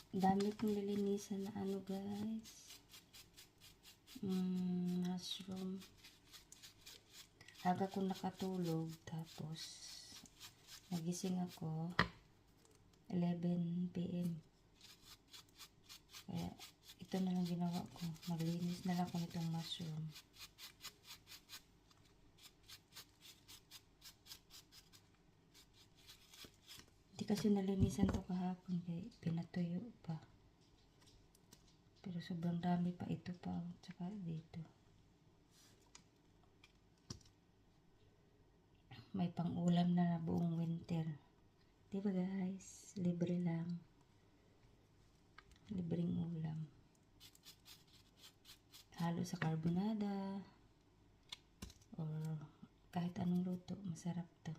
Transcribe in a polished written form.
Dami kong lilinisan na ano guys. Mushroom. Aga ko nakatulog. Tapos, nagising ako 11 PM. Kaya, ito na lang ginawa ko. Maglinis na lang ko nitong mushroom. Hindi kasi nalinisan to kahapon. Kaya pinatuyo pa. Pero sobrang dami pa ito pa. Tsaka dito. May pang-ulam na buong winter. Diba guys? Libre lang. Libreng ulam. Halo sa carbonada. Or kahit anong luto. Masarap to.